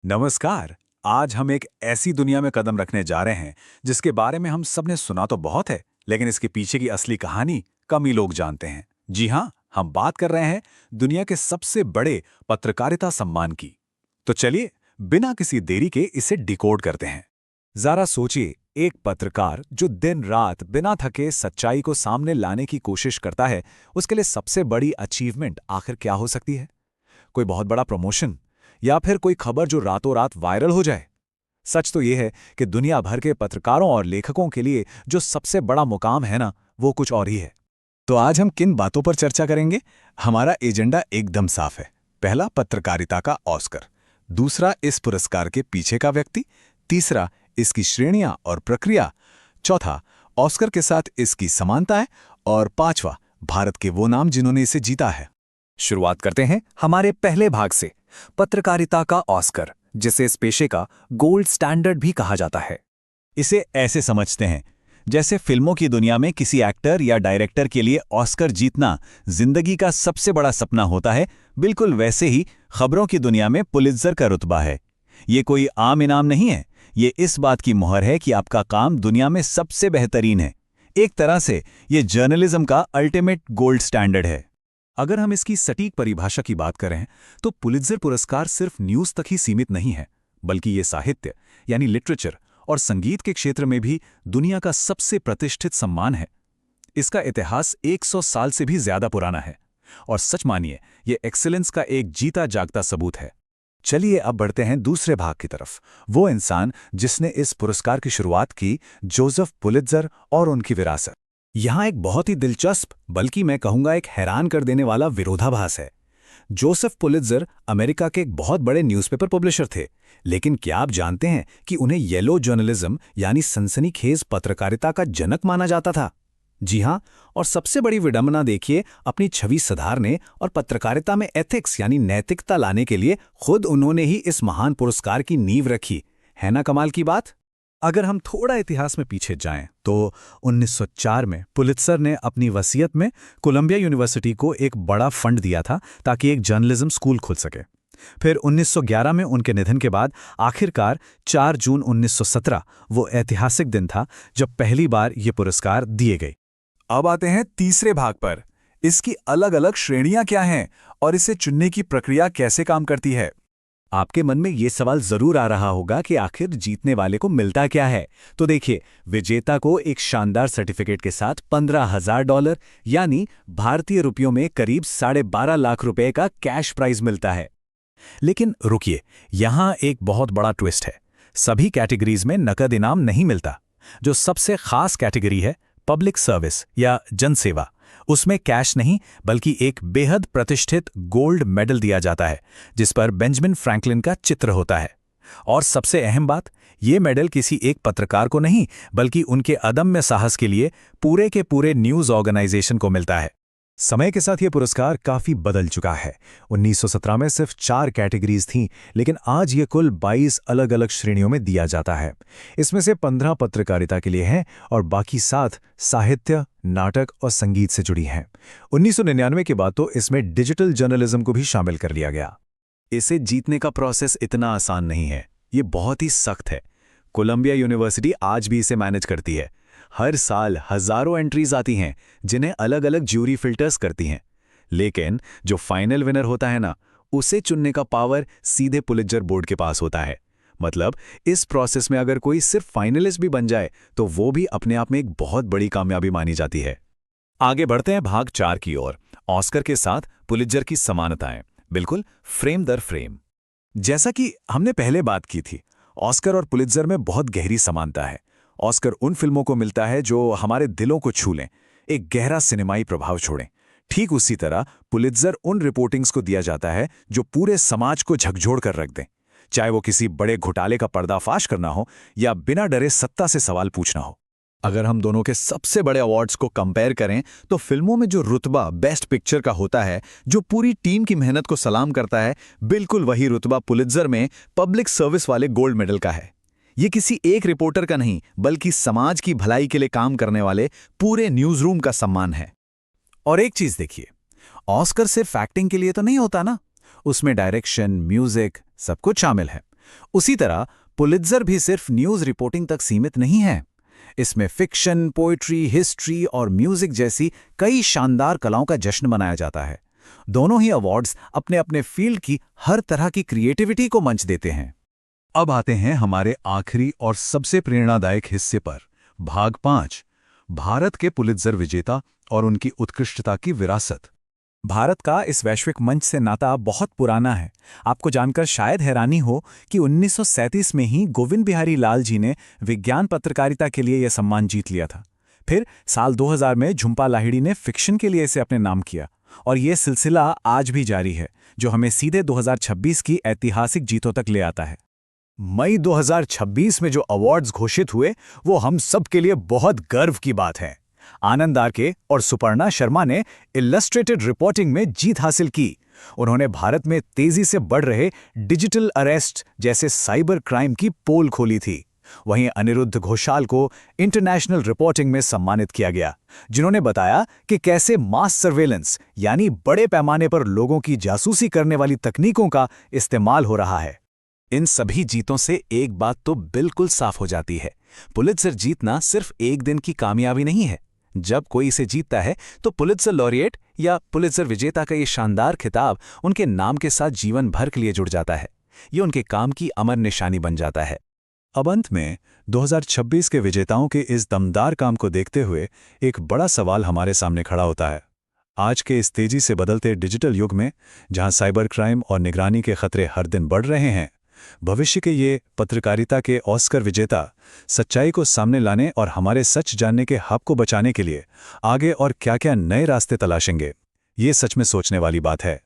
नमस्कार। आज हम एक ऐसी दुनिया में कदम रखने जा रहे हैं जिसके बारे में हम सबने सुना तो बहुत है, लेकिन इसके पीछे की असली कहानी कम ही लोग जानते हैं। जी हाँ, हम बात कर रहे हैं दुनिया के सबसे बड़े पत्रकारिता सम्मान की। तो चलिए, बिना किसी देरी के इसे डिकोड करते हैं। जरा सोचिए, एक पत्रकार जो दिन रात बिना थके सच्चाई को सामने लाने की कोशिश करता है, उसके लिए सबसे बड़ी अचीवमेंट आखिर क्या हो सकती है? कोई बहुत बड़ा प्रमोशन, या फिर कोई खबर जो रातों रात वायरल हो जाए? सच तो यह है कि दुनिया भर के पत्रकारों और लेखकों के लिए जो सबसे बड़ा मुकाम है ना, वो कुछ और ही है। तो आज हम किन बातों पर चर्चा करेंगे? हमारा एजेंडा एकदम साफ है। पहला, पत्रकारिता का ऑस्कर। दूसरा, इस पुरस्कार के पीछे का व्यक्ति। तीसरा, इसकी श्रेणियां और प्रक्रिया। चौथा, ऑस्कर के साथ इसकी समानताएं। और पांचवा, भारत के वो नाम जिन्होंने इसे जीता है। शुरुआत करते हैं हमारे पहले भाग से, पत्रकारिता का ऑस्कर, जिसे इस पेशे का गोल्ड स्टैंडर्ड भी कहा जाता है। इसे ऐसे समझते हैं जैसे फिल्मों की दुनिया में किसी एक्टर या डायरेक्टर के लिए ऑस्कर जीतना जिंदगी का सबसे बड़ा सपना होता है, बिल्कुल वैसे ही खबरों की दुनिया में पुलित्जर का रुतबा है। ये कोई आम इनाम नहीं है, ये इस बात की मोहर है कि आपका काम दुनिया में सबसे बेहतरीन है। एक तरह से ये जर्नलिज्म का अल्टीमेट गोल्ड स्टैंडर्ड है। अगर हम इसकी सटीक परिभाषा की बात करें तो पुलित्जर पुरस्कार सिर्फ न्यूज तक ही सीमित नहीं है, बल्कि ये साहित्य यानी लिटरेचर और संगीत के क्षेत्र में भी दुनिया का सबसे प्रतिष्ठित सम्मान है। इसका इतिहास 100 साल से भी ज्यादा पुराना है और सच मानिए, ये एक्सीलेंस का एक जीता जागता सबूत है। चलिए अब बढ़ते हैं दूसरे भाग की तरफ। वो इंसान जिसने इस पुरस्कार की शुरुआत की, जोसेफ पुलित्जर और उनकी विरासत। यहाँ एक बहुत ही दिलचस्प, बल्कि मैं कहूँगा एक हैरान कर देने वाला विरोधाभास है। जोसेफ पुलित्जर अमेरिका के एक बहुत बड़े न्यूज़पेपर पब्लिशर थे, लेकिन क्या आप जानते हैं कि उन्हें येलो जर्नलिज्म यानी सनसनीखेज पत्रकारिता का जनक माना जाता था? जी हाँ, और सबसे बड़ी विडंबना देखिए, अपनी छवि सुधारने और पत्रकारिता में एथिक्स यानी नैतिकता लाने के लिए खुद उन्होंने ही इस महान पुरस्कार की नींव रखी। है ना कमाल की बात? अगर हम थोड़ा इतिहास में पीछे जाएं तो 1904 में पुलित्जर ने अपनी वसीयत में कोलंबिया यूनिवर्सिटी को एक बड़ा फंड दिया था ताकि एक जर्नलिज्म स्कूल खुल सके। फिर 1911 में उनके निधन के बाद आखिरकार 4 जून 1917 वो ऐतिहासिक दिन था जब पहली बार ये पुरस्कार दिए गए। अब आते हैं तीसरे भाग पर। इसकी अलग अलग श्रेणियां क्या हैं और इसे चुनने की प्रक्रिया कैसे काम करती है? आपके मन में ये सवाल जरूर आ रहा होगा कि आखिर जीतने वाले को मिलता क्या है। तो देखिए, विजेता को एक शानदार सर्टिफिकेट के साथ $15,000 यानी भारतीय रुपयों में करीब 12.5 लाख रुपए का कैश प्राइज मिलता है। लेकिन रुकिए, यहां एक बहुत बड़ा ट्विस्ट है। सभी कैटेगरीज में नकद इनाम नहीं मिलता। जो सबसे खास कैटेगरी है, पब्लिक सर्विस या जनसेवा, उसमें कैश नहीं बल्कि एक बेहद प्रतिष्ठित गोल्ड मेडल दिया जाता है जिस पर बेंजामिन फ्रैंकलिन का चित्र होता है। और सबसे अहम बात, ये मेडल किसी एक पत्रकार को नहीं बल्कि उनके अदम्य साहस के लिए पूरे के पूरे न्यूज़ ऑर्गेनाइजेशन को मिलता है। समय के साथ ये पुरस्कार काफी बदल चुका है। 1917 में सिर्फ 4 कैटेगरीज थीं, लेकिन आज ये कुल 22 अलग अलग श्रेणियों में दिया जाता है। इसमें से 15 पत्रकारिता के लिए हैं और बाकी 7 साहित्य, नाटक और संगीत से जुड़ी हैं। 1999 के बाद तो इसमें डिजिटल जर्नलिज्म को भी शामिल कर लिया गया। इसे जीतने का प्रोसेस इतना आसान नहीं है, ये बहुत ही सख्त है। कोलंबिया यूनिवर्सिटी आज भी इसे मैनेज करती है। हर साल हजारों एंट्रीज आती हैं जिन्हें अलग अलग ज्यूरी फिल्टर्स करती हैं। लेकिन जो फाइनल विनर होता है ना, उसे चुनने का पावर सीधे पुलित्जर बोर्ड के पास होता है। मतलब इस प्रोसेस में अगर कोई सिर्फ फाइनलिस्ट भी बन जाए तो वो भी अपने आप में एक बहुत बड़ी कामयाबी मानी जाती है। आगे बढ़ते हैं भाग 4 की ओर, ऑस्कर के साथ पुलित्जर की समानताएं, बिल्कुल फ्रेम दर फ्रेम। जैसा कि हमने पहले बात की थी, ऑस्कर और पुलित्जर में बहुत गहरी समानता है। ऑस्कर उन फिल्मों को मिलता है जो हमारे दिलों को छू लें, एक गहरा सिनेमाई प्रभाव छोड़ें। ठीक उसी तरह पुलित्जर उन रिपोर्टिंग्स को दिया जाता है जो पूरे समाज को झकझोर कर रख दें, चाहे वो किसी बड़े घोटाले का पर्दाफाश करना हो या बिना डरे सत्ता से सवाल पूछना हो। अगर हम दोनों के सबसे बड़े अवार्ड्स को कंपेयर करें तो फिल्मों में जो रुतबा बेस्ट पिक्चर का होता है, जो पूरी टीम की मेहनत को सलाम करता है, बिल्कुल वही रुतबा पुलित्जर में पब्लिक सर्विस वाले गोल्ड मेडल का है। ये किसी एक रिपोर्टर का नहीं बल्कि समाज की भलाई के लिए काम करने वाले पूरे न्यूज़ रूम का सम्मान है। और एक चीज देखिए, ऑस्कर सिर्फ एक्टिंग के लिए तो नहीं होता ना, उसमें डायरेक्शन, म्यूजिक सब कुछ शामिल है। उसी तरह पुलित्जर भी सिर्फ न्यूज़ रिपोर्टिंग तक सीमित नहीं है। इसमें फिक्शन, पोएट्री, हिस्ट्री और म्यूजिक जैसी कई शानदार कलाओं का जश्न मनाया जाता है। दोनों ही अवार्ड्स अपने अपने फील्ड की हर तरह की क्रिएटिविटी को मंच देते हैं। अब आते हैं हमारे आखिरी और सबसे प्रेरणादायक हिस्से पर, भाग 5, भारत के पुलित्जर विजेता और उनकी उत्कृष्टता की विरासत। भारत का इस वैश्विक मंच से नाता बहुत पुराना है। आपको जानकर शायद हैरानी हो कि 1937 में ही गोविंद बिहारी लाल जी ने विज्ञान पत्रकारिता के लिए यह सम्मान जीत लिया था। फिर साल 2000 में झुंपा लाहिड़ी ने फिक्शन के लिए इसे अपने नाम किया, और ये सिलसिला आज भी जारी है, जो हमें सीधे 2026 की ऐतिहासिक जीतों तक ले आता है। मई 2026 में जो अवार्ड्स घोषित हुए वो हम सब के लिए बहुत गर्व की बात है। आनंद आरके और सुपर्णा शर्मा ने इलस्ट्रेटेड रिपोर्टिंग में जीत हासिल की। उन्होंने भारत में तेजी से बढ़ रहे डिजिटल अरेस्ट जैसे साइबर क्राइम की पोल खोली थी। वहीं अनिरुद्ध घोषाल को इंटरनेशनल रिपोर्टिंग में सम्मानित किया गया, जिन्होंने बताया कि कैसे मास सर्वेलेंस यानी बड़े पैमाने पर लोगों की जासूसी करने वाली तकनीकों का इस्तेमाल हो रहा है। इन सभी जीतों से एक बात तो बिल्कुल साफ हो जाती है, पुलित्जर जीतना सिर्फ एक दिन की कामयाबी नहीं है। जब कोई इसे जीतता है तो पुलित्जर लॉरिएट या पुलित्जर विजेता का ये शानदार खिताब उनके नाम के साथ जीवन भर के लिए जुड़ जाता है। ये उनके काम की अमर निशानी बन जाता है। अब अंत में 2026 के विजेताओं के इस दमदार काम को देखते हुए एक बड़ा सवाल हमारे सामने खड़ा होता है। आज के इस तेजी से बदलते डिजिटल युग में, जहां साइबर क्राइम और निगरानी के खतरे हर दिन बढ़ रहे हैं, भविष्य के ये पत्रकारिता के ऑस्कर विजेता सच्चाई को सामने लाने और हमारे सच जानने के हक को बचाने के लिए आगे और क्या-क्या नए रास्ते तलाशेंगे, ये सच में सोचने वाली बात है।